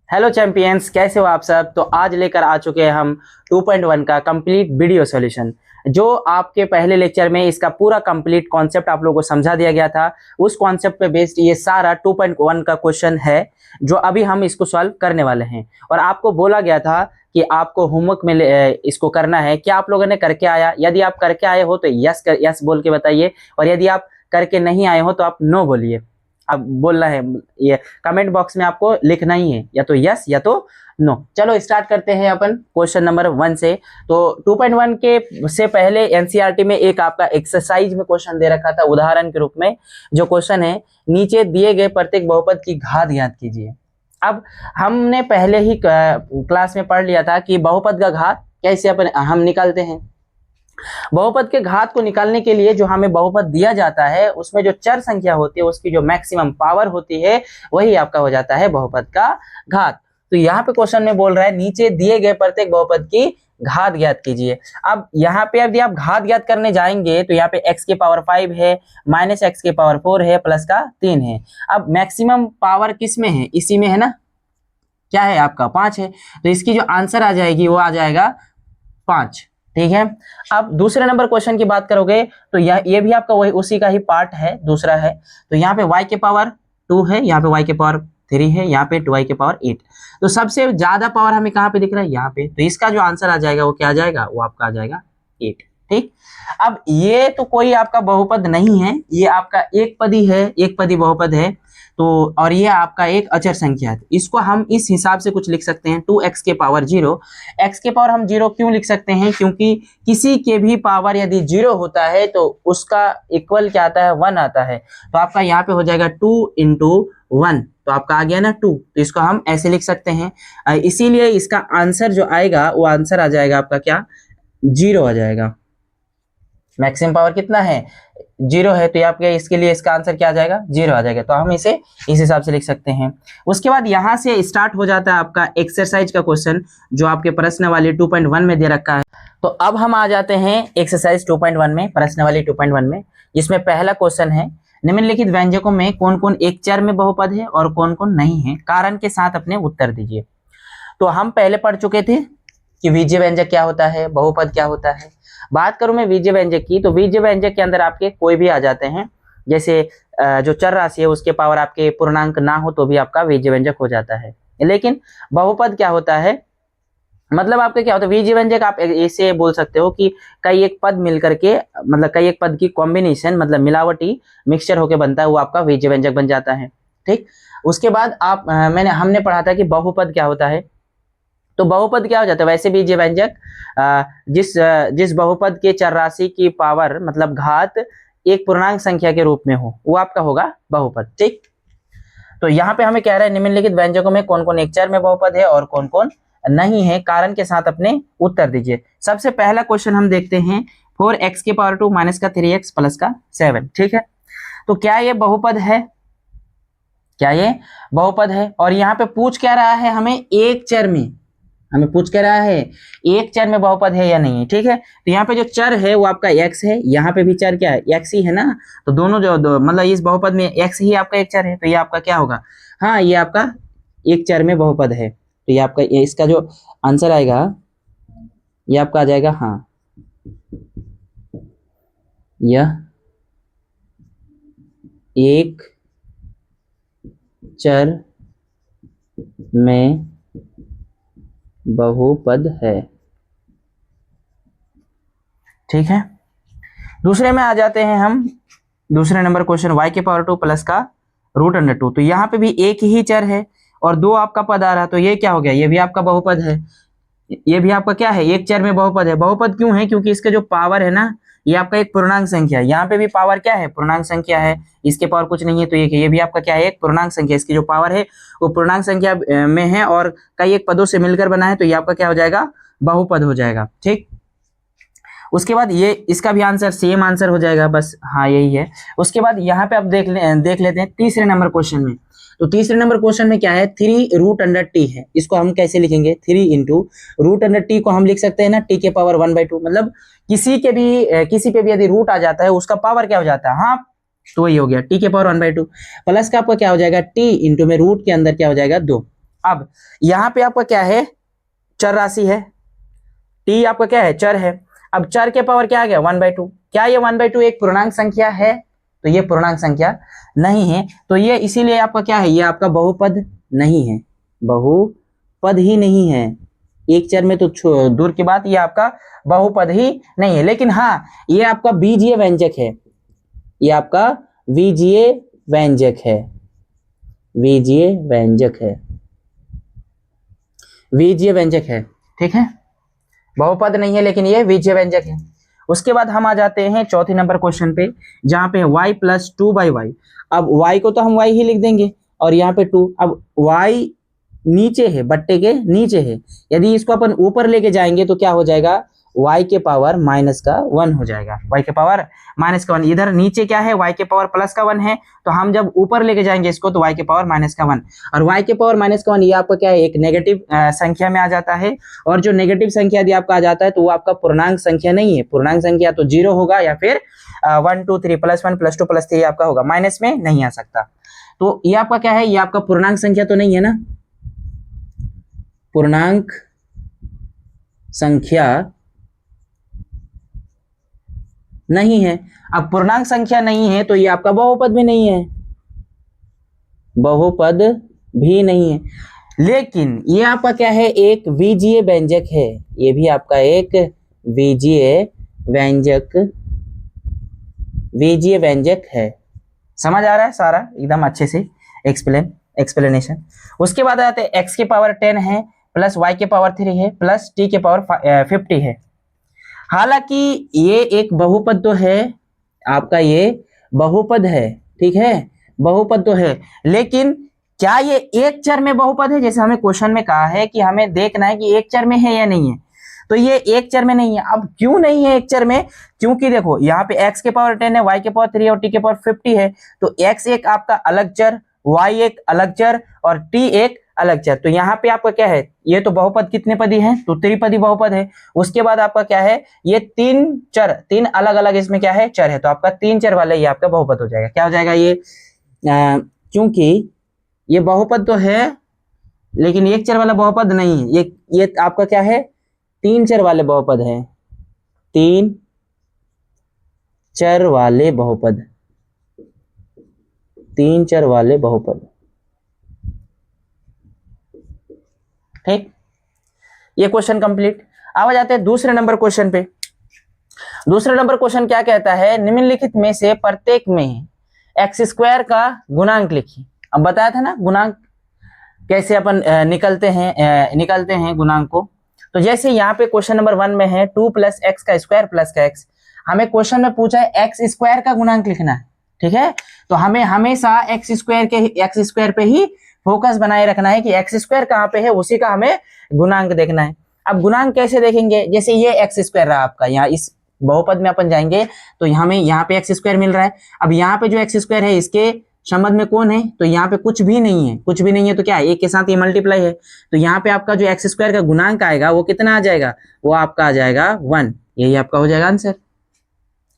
Hello champions, कैसे हो आप सब। तो आज लेकर आ चुके हैं हम 2.1 का कंप्लीट वीडियो सॉल्यूशन। जो आपके पहले लेक्चर में इसका पूरा कंप्लीट कॉन्सेप्ट आप लोगों को समझा दिया गया था, उस कॉन्सेप्ट पे बेस्ड ये सारा 2.1 का क्वेश्चन है जो अभी हम इसको सॉल्व करने वाले हैं। और आपको बोला गया था कि आपको होमवर्क में इसको करना है। क्या आप लोगों ने करके आया? यदि आप करके आए हो तो यस बोल के बताइए, और यदि आप करके नहीं आए हो तो आप नो बोलिए। अब बोलना है, ये कमेंट बॉक्स में आपको लिखना ही है, या तो यस या तो नो। चलो स्टार्ट करते हैं अपन क्वेश्चन नंबर 1 से। तो 2.1 के से पहले एनसीईआरटी में एक आपका एक्सरसाइज में क्वेश्चन दे रखा था उदाहरण के रूप में। जो क्वेश्चन है, नीचे दिए गए प्रत्येक बहुपद की घात ज्ञात कीजिए। अब हमने पहले ही क्लास में पढ़ लिया था कि बहुपद का घात कैसे हम निकालते हैं। बहुपद के घात को निकालने के लिए जो हमें बहुपद दिया जाता है उसमें जो चर संख्या होती है उसकी जो मैक्सिमम पावर होती है वही आपका हो जाता है बहुपद का घात। तो यहाँ पे क्वेश्चन में बोल रहा है नीचे दिए गए प्रत्येक बहुपद की घात ज्ञात कीजिए। अब यहाँ पे यदि आप घात ज्ञात करने जाएंगे तो यहाँ पे x के पावर 5 है, माइनस x के पावर 4 है, प्लस का 3 है। अब मैक्सिमम पावर किस में है? इसी में है ना। क्या है आपका? 5 है। तो इसकी जो आंसर आ जाएगी वो आ जाएगा 5। ठीक है। अब दूसरे नंबर क्वेश्चन की बात करोगे तो ये भी आपका वही उसी का ही पार्ट है, दूसरा है। तो यहाँ पे y के पावर 2 है, यहाँ पे y के पावर 3 है, यहाँ पे 2y के पावर 8। तो सबसे ज्यादा पावर हमें कहाँ पे दिख रहा है? यहाँ पे। तो इसका जो आंसर आ जाएगा वो क्या आ जाएगा? वो आपका आ जाएगा 8। ठीक। अब ये तो कोई आपका बहुपद नहीं है, ये आपका एक पदी है, एक पदी बहुपद है। तो और ये आपका एक अचर संख्या है। इसको हम इस हिसाब से कुछ लिख सकते हैं, 2x के पावर 0। x के पावर हम 0 क्यों लिख सकते हैं? क्योंकि किसी के भी पावर यदि 0 होता है तो उसका इक्वल क्या आता है? 1 आता है। तो आपका यहाँ पे हो जाएगा 2 इंटू 1, तो आपका आ गया ना 2। तो इसको हम ऐसे लिख सकते हैं। इसीलिए इसका आंसर जो आएगा वो आंसर आ जाएगा आपका क्या? 0 आ जाएगा। मैक्सिमम पावर कितना है? 0 है। तो आपके इसके लिए इसका आंसर क्या आ जाएगा? 0 आ जाएगा। तो हम इसे इस हिसाब से लिख सकते हैं। उसके बाद यहां से स्टार्ट हो जाता है आपका एक्सरसाइज का क्वेश्चन जो आपके प्रश्न वाली 2.1 में दे रखा है। तो अब हम आ जाते हैं एक्सरसाइज 2.1 में, प्रश्न वाली 2.1 में, जिसमें पहला क्वेश्चन है निम्नलिखित व्यंजकों में कौन कौन एक चर में बहुपद है और कौन कौन नहीं है, कारण के साथ अपने उत्तर दीजिए। तो हम पहले पढ़ चुके थे कि बीजीय व्यंजक क्या होता है, बहुपद क्या होता है। बात करूं मैं बीजीय व्यंजक की, तो बीजीय व्यंजक के अंदर आपके कोई भी आ जाते हैं। जैसे जो चर राशि है उसके पावर आपके पूर्णांक ना हो तो भी आपका बीजीय व्यंजक हो जाता है। लेकिन बहुपद क्या होता है? मतलब आपके क्या होता है बीजीय व्यंजक? आप ऐसे बोल सकते हो कि कई एक पद मिलकर के, मतलब कई एक पद की कॉम्बिनेशन, मतलब मिलावटी मिक्सचर होकर बनता है, वो आपका बीजीय व्यंजक बन जाता है। ठीक। उसके बाद आप हमने पढ़ा था कि बहुपद क्या होता है। तो बहुपद क्या हो जाता है? वैसे बीजीय व्यंजक जिस बहुपद के चर राशि की पावर मतलब घात एक पूर्णांक संख्या के रूप में हो वो आपका होगा बहुपद। ठीक। तो यहाँ पे हमें कह रहा है निम्नलिखित व्यंजकों में कौन कौन एक चर में बहुपद है और कौन कौन नहीं है, कारण के साथ अपने उत्तर दीजिए। सबसे पहला क्वेश्चन हम देखते हैं, 4x के पावर 2 माइनस का 3x प्लस का 7। ठीक है। तो क्या ये बहुपद है? क्या ये बहुपद है? और यहाँ पे पूछ क्या रहा है हमें? एक चर में हमें पूछ क्या रहा है? एक चर में बहुपद है या नहीं। ठीक है। तो यहाँ पे जो चर है वो आपका x है, यहाँ पे भी चर क्या है? x ही है ना। तो दोनों मतलब इस बहुपद में x ही आपका एक चर है, तो ये आपका क्या होगा? हाँ, ये आपका एक चर में बहुपद है। तो ये आपका इसका जो आंसर आएगा ये आपका आ जाएगा, हाँ, यह एक चर में बहुपद है। ठीक है। दूसरे में आ जाते हैं हम, दूसरे नंबर क्वेश्चन, y के पावर 2 प्लस का √2। तो यहाँ पे भी एक ही चर है और 2 आपका पद आ रहा, तो ये क्या हो गया? ये भी आपका बहुपद है। ये भी आपका क्या है? एक चर में बहुपद है। बहुपद क्यों है? क्योंकि इसके जो पावर है ना ये आपका एक पूर्णांक संख्या है। यहाँ पे भी पावर क्या है? पूर्णांक संख्या है। इसके पावर कुछ नहीं है तो ये भी आपका क्या है? एक पूर्णांक संख्या। इसकी जो पावर है वो पूर्णांक संख्या में है और कई एक पदों से मिलकर बना है, तो ये आपका क्या हो जाएगा? बहुपद हो जाएगा। ठीक। उसके बाद ये इसका भी आंसर सेम आंसर हो जाएगा, बस हाँ यही है। उसके बाद यहाँ पे आप देख लेते हैं तीसरे नंबर क्वेश्चन में। तो तीसरे नंबर क्वेश्चन में क्या है? 3√t है। इसको हम कैसे लिखेंगे? 3 इंटू √t को हम लिख सकते हैं ना t के पावर 1/2। मतलब किसी पे भी यदि रूट आ जाता है उसका पावर क्या हो जाता है? हाँ, तो ये हो गया t के पावर 1/2 प्लस का आपका क्या हो जाएगा? t इंटू में रूट के अंदर क्या हो जाएगा? 2। अब यहाँ पे आपका क्या है, चर राशि है, टी आपका क्या है, चर है। अब चर के पावर क्या आ गया, 1/2। क्या ये 1/2 एक पूर्णांक संख्या है? तो ये पूर्णांक संख्या नहीं है, तो ये इसीलिए आपका क्या है, ये आपका बहुपद नहीं है, बहुपद ही नहीं है। एक चर में तो दूर की बात, ये आपका बहुपद ही नहीं है। लेकिन हाँ, ये आपका बीजीय व्यंजक है, ये आपका बीजीय व्यंजक है, बीजीय व्यंजक है, बीजीय व्यंजक है, ठीक है। बहुपद नहीं है लेकिन ये बीजीय व्यंजक है। उसके बाद हम आ जाते हैं चौथे नंबर क्वेश्चन पे, जहां पे y + 2/y। अब y को तो हम y ही लिख देंगे और यहाँ पे 2। अब y नीचे है, बट्टे के नीचे है, यदि इसको अपन ऊपर लेके जाएंगे तो क्या हो जाएगा, y के पावर -1 हो जाएगा, y के पावर -1। इधर नीचे क्या है, y के पावर +1 है, तो हम जब ऊपर लेके जाएंगे इसको तो y के पावर -1, और y के पावर -1 ये आपका क्या है, एक नेगेटिव संख्या में आ जाता है। और जो नेगेटिव संख्या यदि आपका आ जाता है तो वो आपका पूर्णांक संख्या नहीं है। पूर्णांक संख्या तो 0 होगा या फिर 1 2 3 +1 +2 +3 आपका होगा, माइनस में नहीं आ सकता। तो ये आपका क्या है, ये आपका पूर्णांक संख्या तो नहीं है ना, पूर्णांक संख्या नहीं है। अब पूर्णांक संख्या नहीं है तो ये आपका बहुपद भी नहीं है, बहुपद भी नहीं है। लेकिन ये आपका क्या है, एक बीजीय व्यंजक है, ये भी आपका एक बीजीय व्यंजक, बीजीय व्यंजक है। समझ आ रहा है सारा एकदम अच्छे से एक्सप्लेनेशन। उसके बाद आते हैं x के पावर 10 है, प्लस y के पावर 3 है, प्लस t के पावर 50 है। हालांकि ये एक बहुपद तो है आपका, ये बहुपद है, ठीक है, बहुपद तो है, लेकिन क्या ये एक चर में बहुपद है? जैसे हमें क्वेश्चन में कहा है कि हमें देखना है कि एक चर में है या नहीं है, तो ये एक चर में नहीं है। अब क्यों नहीं है एक चर में? क्योंकि देखो यहाँ पे x के पावर 10 है, y के पावर 3 है और t के पावर 50 है, तो x एक आपका अलग चर, y एक अलग चर और t एक अलग चर। तो यहाँ पे आपका क्या है, ये तो बहुपद कितने पदी है, तो त्रिपदी बहुपद है। उसके बाद आपका क्या है, ये तीन चर, तीन अलग अलग इसमें क्या है, चर है, तो आपका 3 चर वाला ये आपका बहुपद हो जाएगा। क्या हो जाएगा ये, क्योंकि ये बहुपद तो है लेकिन एक चर वाला बहुपद नहीं है, ये आपका क्या है, 3 चर वाले बहुपद है, 3 चर वाले बहुपद, 3 चर वाले बहुपद, ठीक। ये क्वेश्चन कंप्लीट। अब आ जाते हैं दूसरे नंबर क्वेश्चन पे। दूसरा नंबर क्वेश्चन क्या कहता है, निम्नलिखित में से प्रत्येक में x² का गुणांक लिखिए। अब बताया था ना गुणांक कैसे अपन निकलते हैं गुणांक को। तो जैसे यहाँ पे क्वेश्चन नंबर 1 में है 2 + x का स्क्वायर प्लस का x, हमें क्वेश्चन में पूछा है x² का गुणांक लिखना है, ठीक है। तो हमें हमेशा x² पे ही फोकस बनाए रखना है कि x² कहाँ पे है, उसी का हमें गुणांक देखना है। अब गुणांक कैसे देखेंगे, जैसे ये x² रहा आपका, यहाँ इस बहुपद में अपन जाएंगे तो हमें यहाँ पे x² मिल रहा है। अब यहाँ पे जो x² है इसके संबंध में कौन है, तो यहाँ पे कुछ भी नहीं है, कुछ भी नहीं है तो क्या है, एक के साथ ये मल्टीप्लाई है, तो यहाँ पे आपका जो x² का गुणांक आएगा वो कितना आ जाएगा, वो आपका आ जाएगा 1। यही आपका हो जाएगा आंसर,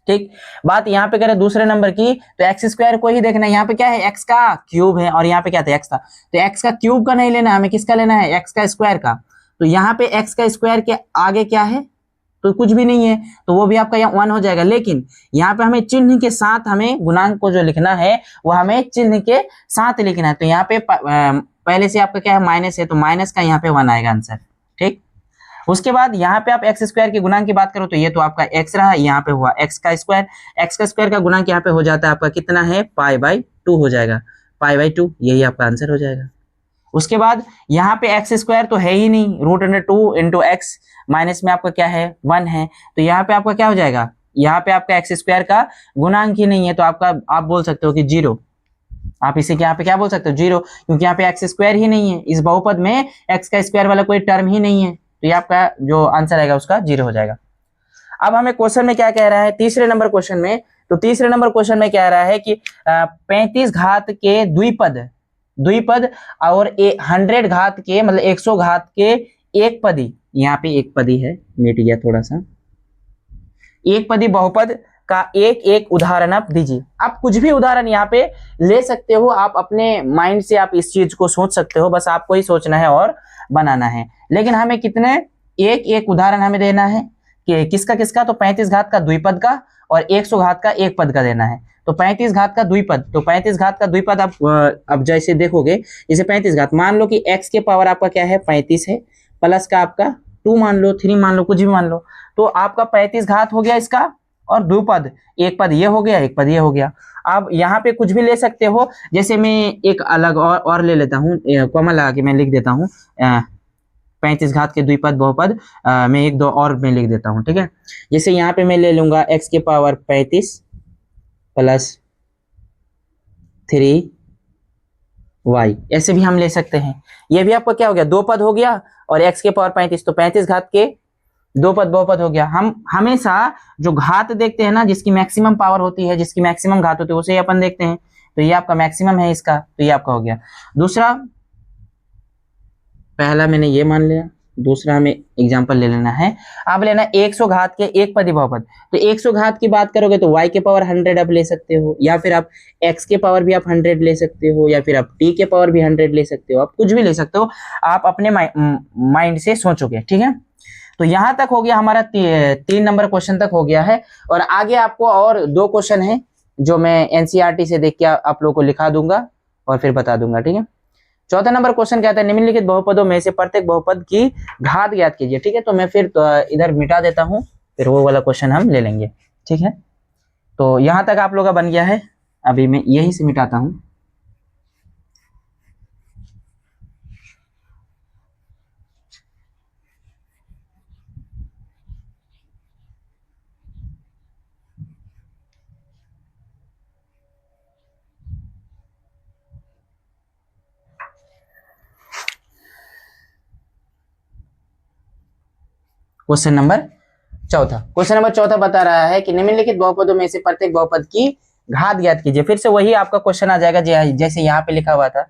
ठीक। बात यहाँ पे करें दूसरे नंबर की, तो x² को ही देखना है। यहाँ पे क्या है, x का क्यूब है और यहाँ पे क्या था, x था, तो x का क्यूब का नहीं लेना, हमें किसका लेना है, x का स्क्वायर का। तो यहाँ पे x का स्क्वायर के आगे क्या है, तो कुछ भी नहीं है, तो वो भी आपका यहाँ 1 हो जाएगा। लेकिन यहाँ पे हमें चिन्ह के साथ, हमें गुणांक को जो लिखना है वो हमें चिन्ह के साथ लिखना है। तो यहाँ पे पहले से आपका क्या है, माइनस है, तो माइनस का यहाँ पे 1 आएगा आंसर, ठीक। उसके बाद यहाँ पे आप x² के गुणांक की बात करो तो ये तो आपका x रहा, यहाँ पे हुआ x का स्क्वायर का गुणांक यहाँ पे हो जाता है आपका कितना है, π/2 हो जाएगा, π/2, यही आपका आंसर हो जाएगा। उसके बाद यहाँ पे x² तो है ही नहीं, √2 × x, माइनस में आपका क्या है 1 है, तो यहाँ पे आपका क्या हो जाएगा, यहाँ पे आपका x² का गुणांक ही नहीं है, तो आपका आप बोल सकते हो कि 0। आप इसे यहाँ पे क्या बोल सकते हो, 0, क्योंकि यहाँ पे x² ही नहीं है, इस बहुपद में x का स्क्वायर वाला कोई टर्म ही नहीं है, तो ये आपका जो आंसर आएगा उसका 0 हो जाएगा। अब हमें क्वेश्चन में क्या कह रहा है, तीसरे नंबर क्वेश्चन में, तो तीसरे नंबर क्वेश्चन में कह रहा है कि 35 घात के द्विपद और 100 घात के, मतलब 100 घात के एक पदी, यहाँ पे एक पदी है, मिट गया थोड़ा सा, एक पदी बहुपद का एक एक उदाहरण आप दीजिए। आप कुछ भी उदाहरण यहाँ पे ले सकते हो, आप अपने माइंड से आप इस चीज को सोच सकते हो, बस आपको ही सोचना है और बनाना है। लेकिन हमें कितने, एक एक उदाहरण हमें देना है कि किसका किसका, तो 35 घात का द्विपद का और 100 घात का एक पद का देना है। तो 35 घात का द्विपद, तो 35 घात का द्विपद आप अब जैसे देखोगे, जैसे 35 घात, मान लो कि x के पावर आपका क्या है 35 है, प्लस का आपका 2 मान लो, 3 मान लो, कुछ भी मान लो, तो आपका 35 घात हो गया इसका, और द्विपद एक पद ये हो गया, एक पद ये हो गया। अब यहाँ पे कुछ भी ले सकते हो, जैसे मैं एक अलग और ले लेता हूँ, कॉमा लगा के मैं लिख देता हूँ 35 घात के द्विपद बहुपद, मैं एक दो और में लिख देता हूँ, ठीक है। जैसे यहाँ पे मैं ले लूंगा x के पावर 35 प्लस 3y, ऐसे भी हम ले सकते हैं। ये भी आपका क्या हो गया, दो पद हो गया, और x के पावर 35, तो 35 घात के दो पद बहुपद हो गया। हम हमेशा जो घात देखते हैं ना, जिसकी मैक्सिमम पावर होती है, जिसकी मैक्सिमम घात होती है, उसे अपन देखते हैं। तो ये आपका मैक्सिमम है इसका, तो ये आपका हो गया। दूसरा, पहला मैंने ये मान लिया, दूसरा हमें एग्जांपल ले लेना है। अब लेना 100 घात के एक पदी बहुपद। तो 100 घात की बात करोगे तो y के पावर 100 आप ले सकते हो, या फिर आप x के पावर भी आप 100 ले सकते हो, या फिर आप t के पावर भी 100 ले सकते हो, आप कुछ भी ले सकते हो, आप अपने माइंड से सोचोगे, ठीक है। तो यहां तक हो गया हमारा 3 नंबर क्वेश्चन तक हो गया है, और आगे आपको और 2 क्वेश्चन है जो मैं एनसीईआरटी से देख के आप लोगों को लिखा दूंगा और फिर बता दूंगा, ठीक है। चौथा नंबर क्वेश्चन कहता है निम्नलिखित बहुपदों में से प्रत्येक बहुपद की घात ज्ञात कीजिए, ठीक है। तो मैं फिर इधर मिटा देता हूं, फिर वो वाला क्वेश्चन हम ले लेंगे, ठीक है। तो यहां तक आप लोग का बन गया है, अभी मैं यही से मिटाता हूं। क्वेश्चन नंबर चौथा बता रहा है कि निम्नलिखित बहुपदों में से प्रत्येक बहुपद की घात ज्ञात कीजिए। फिर से वही आपका क्वेश्चन आ जाएगा जैसे यहाँ पे लिखा हुआ था।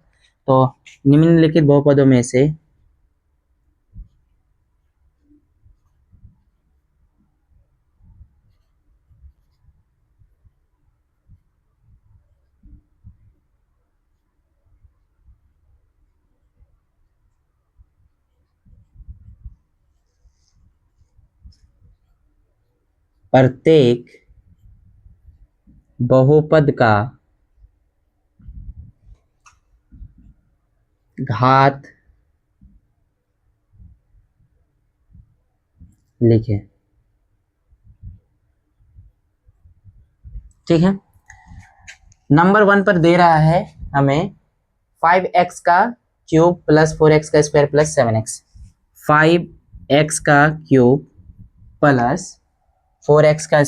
तो निम्नलिखित बहुपदों में से प्रत्येक बहुपद का घात लिखे, ठीक है। नंबर 1 पर दे रहा है हमें 5x का क्यूब प्लस 4x का स्क्वायर प्लस 7x, 5x का क्यूब प्लस 4x का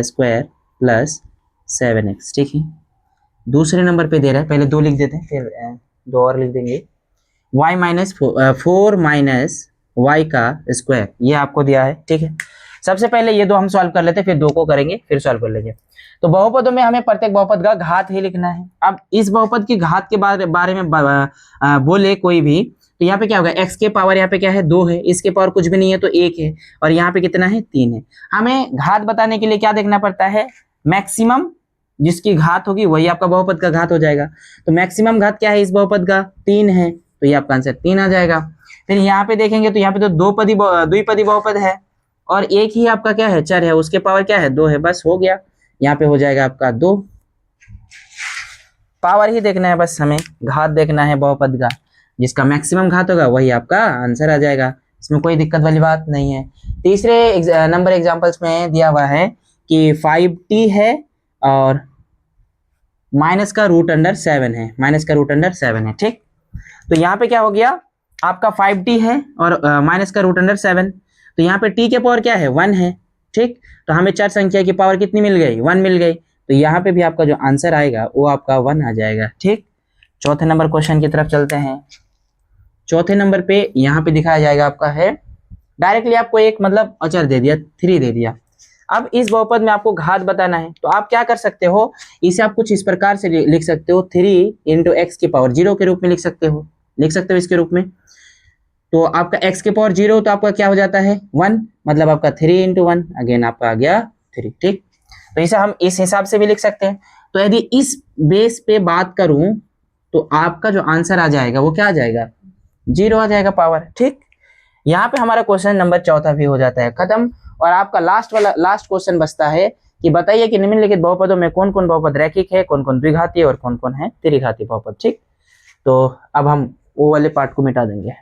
स्क्वायर प्लस 7x, ठीक है। दूसरे नंबर पे दे रहा है, पहले 2 लिख देते हैं, फिर 2 और लिख देंगे, y माइनस 4 माइनस वाई का स्क्वायर, ये आपको दिया है, ठीक है। सबसे पहले ये 2 हम सॉल्व कर लेते हैं, फिर 2 को करेंगे, फिर सॉल्व कर लेंगे। तो बहुपदों में हमें प्रत्येक बहुपद का घात ही लिखना है। अब इस बहुपद की घात के बारे में बोले कोई भी, तो यहाँ पे क्या होगा, x के पावर यहाँ पे क्या है 2 है, इसके पावर कुछ भी नहीं है तो 1 है, और यहाँ पे कितना है 3 है। हमें घात बताने के लिए क्या देखना पड़ता है, मैक्सिमम जिसकी घात होगी वही आपका बहुपद का घात हो जाएगा। तो मैक्सिमम घात क्या है इस बहुपद का, 3 है, तो ये आपका आंसर 3 आ जाएगा। फिर यहाँ पे देखेंगे तो यहाँ पे तो द्विपदी बहुपद है, और एक ही आपका क्या है चर है, उसके पावर क्या है 2 है, बस हो गया। यहाँ पे हो जाएगा आपका 2, पावर ही देखना है, बस हमें घात देखना है बहुपद का, जिसका मैक्सिमम घात होगा वही आपका आंसर आ जाएगा, इसमें कोई दिक्कत वाली बात नहीं है। तीसरे नंबर एग्जांपल्स में दिया हुआ है कि 5t है और माइनस का रूट अंडर 7 है, ठीक। तो यहाँ पे क्या हो गया, आपका 5t है और माइनस का रूट अंडर 7, तो यहाँ पे t के पावर क्या है 1 है, ठीक। तो हमें चर संख्या की पावर कितनी मिल गई, 1 मिल गई, तो यहाँ पे भी आपका जो आंसर आएगा वो आपका 1 आ जाएगा, ठीक। चौथे नंबर क्वेश्चन की तरफ चलते हैं। चौथे नंबर पे यहाँ पे दिखाया जाएगा आपका है, डायरेक्टली आपको एक मतलब अचर दे दिया 3 दे दिया। अब इस बहुपद में आपको घात बताना है, तो आप क्या कर सकते हो, इसे आप कुछ इस प्रकार से लिख सकते हो, 3 इंटू एक्स की पावर 0 के रूप में लिख सकते हो इसके रूप में। तो आपका x के पावर 0, तो आपका क्या हो जाता है 1, मतलब आपका 3 इंटू 1, अगेन आपका आ गया 3, ठीक। तो इसे हम इस हिसाब से भी लिख सकते हैं। तो यदि इस बेस पे बात करूं तो आपका जो आंसर आ जाएगा वो क्या आ जाएगा, 0 आ जाएगा पावर, ठीक। यहाँ पे हमारा क्वेश्चन नंबर 14 भी हो जाता है खत्म। और आपका लास्ट क्वेश्चन बचता है कि बताइए कि निम्नलिखित बहुपदों में कौन कौन बहुपद रैखिक है, कौन कौन द्विघाती और कौन कौन है त्रिघाती बहुपद, ठीक। तो अब हम वो वाले पार्ट को मिटा देंगे।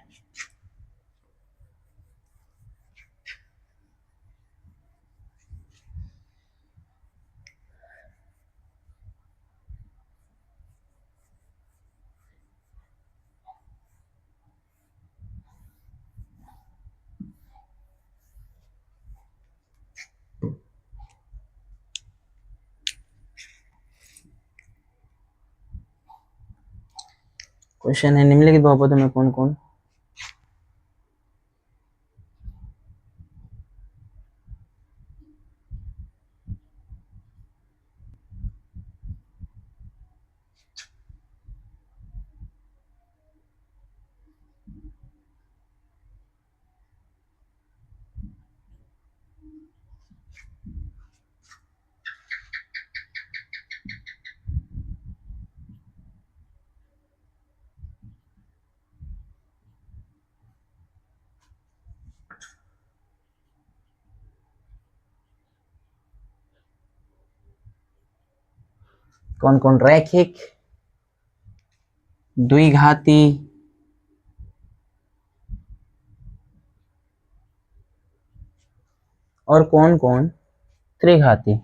क्वेश्चन है निम्नलिखित बहुपदों में कौन कौन कौन कौन रैखिक, द्विघाती और कौन कौन त्रिघाती।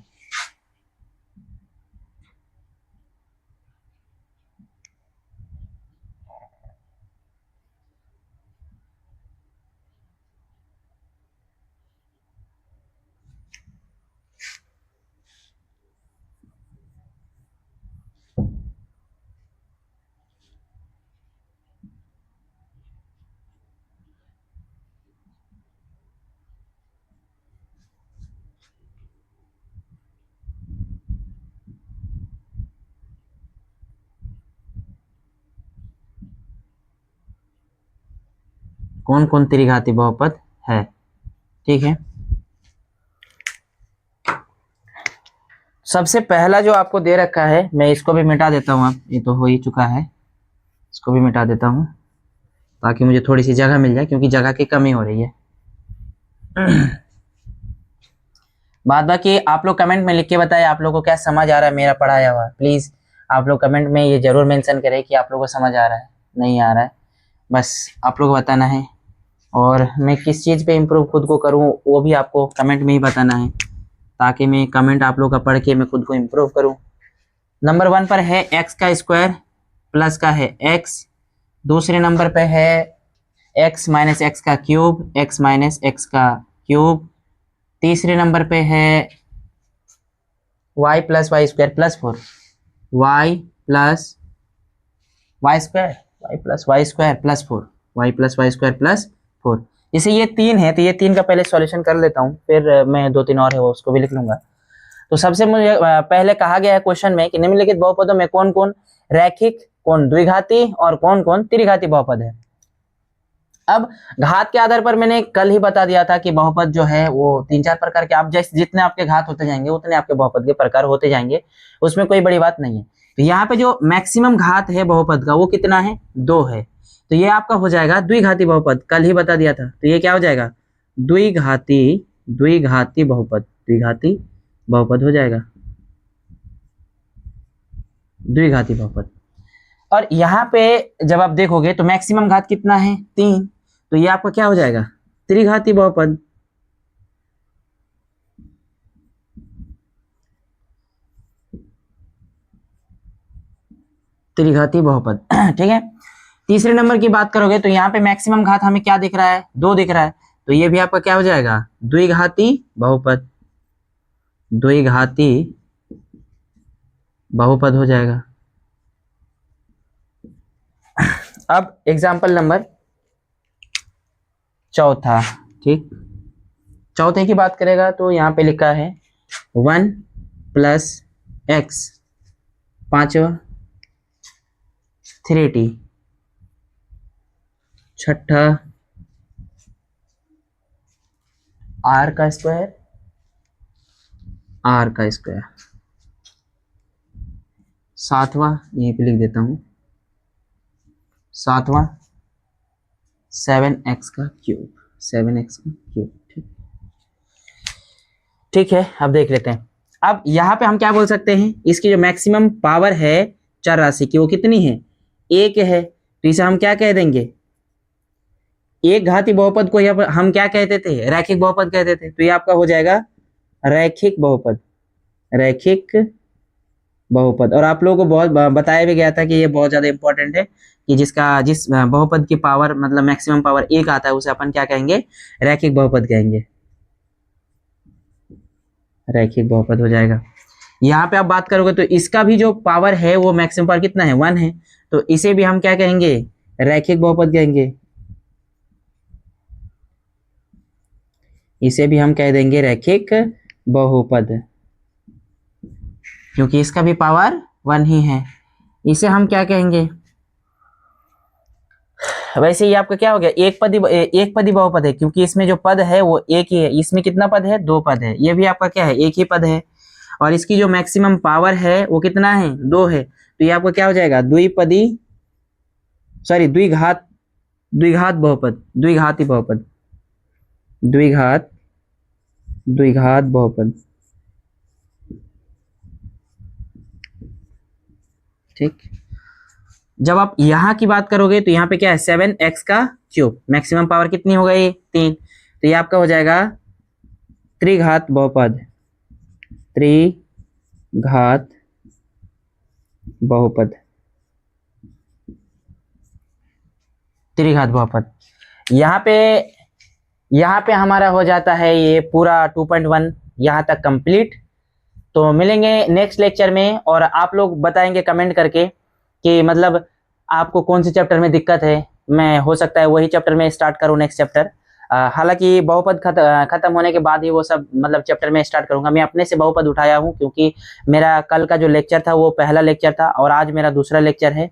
कौन कौन त्रिघाती बहुपद है, ठीक है। सबसे पहला जो आपको दे रखा है, मैं इसको भी मिटा देता हूँ, अब ये तो हो ही चुका है, इसको भी मिटा देता हूँ ताकि मुझे थोड़ी सी जगह मिल जाए, क्योंकि जगह की कमी हो रही है। बाद बाकी आप लोग कमेंट में लिख के बताएं आप लोगों को क्या समझ आ रहा है मेरा पढ़ाया हुआ। प्लीज़ आप लोग कमेंट में ये जरूर मेंशन करें कि आप लोगों को समझ आ रहा है नहीं आ रहा है, बस आप लोग बताना है। और मैं किस चीज़ पे इम्प्रूव खुद को करूँ वो भी आपको कमेंट में ही बताना है, ताकि मैं कमेंट आप लोग का पढ़ के मैं खुद को इम्प्रूव करूँ। नंबर 1 पर है एक्स का स्क्वायर प्लस का है एक्स, दूसरे नंबर पे है एक्स माइनस एक्स का क्यूब, एक्स माइनस एक्स का क्यूब, तीसरे नंबर पे है y plus y square plus 4, y plus y square, y plus y square plus 4, y plus y square plus 4। जैसे ये 3 है तो ये 3 का पहले सॉल्यूशन कर लेता हूँ, फिर मैं 2-3 और है वो उसको भी लिख लूंगा। तो सबसे मुझे पहले कहा गया है क्वेश्चन में कि निम्नलिखित बहुपदों में कौन कौन रैखिक, कौन द्विघाती और कौन कौन त्रिघाती बहुपद है। अब घात के आधार पर मैंने कल ही बता दिया था कि बहुपद जो है वो 3-4 प्रकार के, आप जैसे जितने आपके घात होते जाएंगे उतने आपके बहुपद के प्रकार होते जाएंगे, उसमें कोई बड़ी बात नहीं है। तो यहाँ पे जो मैक्सिमम घात है बहुपद का वो कितना है, 2 है। तो ये आपका हो जाएगा द्विघाती बहुपद, कल ही बता दिया था। तो ये क्या हो जाएगा, द्विघाती द्विघाती बहुपद, द्विघाती बहुपद हो जाएगा, द्विघाती बहुपद। और यहाँ पे जब आप देखोगे तो मैक्सिमम घात कितना है, 3, तो ये आपका क्या हो जाएगा, त्रिघाती बहुपद। त्रिघाती बहुपद ठीक है। तीसरे नंबर की बात करोगे तो यहाँ पे मैक्सिमम घात हमें क्या दिख रहा है, 2 दिख रहा है, तो ये भी आपका क्या हो जाएगा, द्विघाती बहुपद, द्विघाती बहुपद हो जाएगा। अब एग्जाम्पल नंबर चौथा, ठीक, चौथे की बात करेगा तो यहाँ पे लिखा है 1 प्लस एक्स, पांचवा 3t, छठा r का स्क्वायर आर का स्क्वायर, 7वां यहीं पे लिख देता हूँ, 7वां 7x का क्यूब, 7x का क्यूब। ठीक है, अब देख लेते हैं। अब यहाँ पे हम क्या बोल सकते हैं, इसकी जो मैक्सिमम पावर है चर राशि की वो कितनी है, 1 है। तो इसे हम क्या कह देंगे, एक घाती बहुपद को हम क्या कहते थे, रैखिक बहुपद कहते थे। तो ये आपका हो जाएगा रैखिक बहुपद, रैखिक बहुपद। और आप लोगों को बहुत बताया भी गया था कि ये बहुत ज्यादा इंपॉर्टेंट है कि जिस बहुपद की पावर मतलब मैक्सिमम पावर 1 आता है उसे अपन क्या कहेंगे, रैखिक बहुपद कहेंगे, रैखिक बहुपद हो जाएगा। यहाँ पे आप बात करोगे तो इसका भी जो पावर है वो मैक्सिमम पावर कितना है, 1 है। तो इसे भी हम क्या कहेंगे, रैखिक बहुपद कहेंगे, इसे भी हम कह देंगे रैखिक बहुपद, क्योंकि इसका भी पावर 1 ही है। इसे हम क्या कहेंगे, वैसे ये आपका क्या हो गया, एक पदी बहुपद है, क्योंकि इसमें जो पद है वो एक ही है। इसमें कितना पद है, 2 पद है। ये भी आपका क्या है, एक ही पद है। और इसकी जो मैक्सिमम पावर है वो कितना है, 2 है। तो ये आपका क्या हो जाएगा, द्विपदी, सॉरी द्विघात बहुपद, द्विघाती बहुपद, द्विघात बहुपद। ठीक, जब आप यहाँ की बात करोगे तो यहाँ पे क्या है, 7x का क्यूब, मैक्सिमम पावर कितनी हो गई, 3। तो ये आपका हो जाएगा त्रिघात बहुपद, त्रिघात बहुपद, त्रिघात बहुपद। यहाँ पे हमारा हो जाता है ये पूरा 2.1 यहाँ तक कंप्लीट। तो मिलेंगे नेक्स्ट लेक्चर में, और आप लोग बताएंगे कमेंट करके कि मतलब आपको कौन से चैप्टर में दिक्कत है। मैं हो सकता है वही चैप्टर में स्टार्ट करूँ नेक्स्ट चैप्टर। हालांकि बहुपद खत्म होने के बाद ही वो सब मतलब चैप्टर में स्टार्ट करूंगा। मैं अपने से बहुपद उठाया हूँ, क्योंकि मेरा कल का जो लेक्चर था वो पहला लेक्चर था और आज मेरा दूसरा लेक्चर है।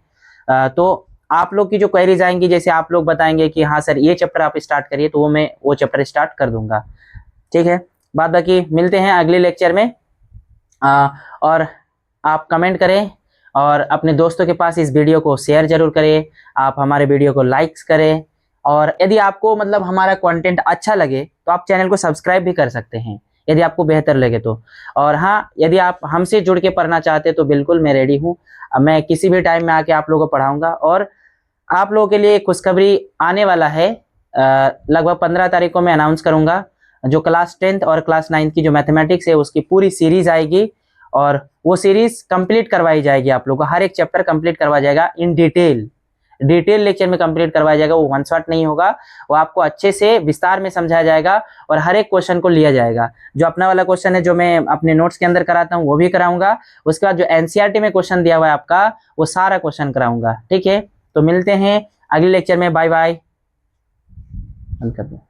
तो आप लोग की जो क्वेरीज आएंगी, जैसे आप लोग बताएंगे कि हाँ सर ये चैप्टर आप स्टार्ट करिए, तो मैं वो चैप्टर स्टार्ट कर दूंगा। ठीक है, बाद बाकी मिलते हैं अगले लेक्चर में। और आप कमेंट करें और अपने दोस्तों के पास इस वीडियो को शेयर जरूर करें। आप हमारे वीडियो को लाइक्स करें, और यदि आपको मतलब हमारा कंटेंट अच्छा लगे तो आप चैनल को सब्सक्राइब भी कर सकते हैं, यदि आपको बेहतर लगे तो। और हाँ, यदि आप हमसे जुड़ के पढ़ना चाहते तो बिल्कुल मैं रेडी हूँ। मैं किसी भी टाइम में आके आप लोगों को पढ़ाऊंगा। और आप लोगों के लिए खुशखबरी आने वाला है, लगभग 15 तारीख को मैं अनाउंस करूंगा। जो क्लास 10th और क्लास 9th की जो मैथमेटिक्स है उसकी पूरी सीरीज आएगी, और वो सीरीज कंप्लीट करवाई जाएगी। आप लोगों को हर एक चैप्टर कंप्लीट करवाया जाएगा, इन डिटेल लेक्चर में कंप्लीट करवाया जाएगा। वो वन शॉट नहीं होगा, वो आपको अच्छे से विस्तार में समझाया जाएगा और हर एक क्वेश्चन को लिया जाएगा। जो अपना वाला क्वेश्चन है जो मैं अपने नोट्स के अंदर कराता हूँ वो भी कराऊंगा। उसके बाद जो एनसीईआरटी में क्वेश्चन दिया हुआ है आपका, वो सारा क्वेश्चन कराऊंगा। ठीक है, तो मिलते हैं अगले लेक्चर में। बाय बाय, बंद कर दो।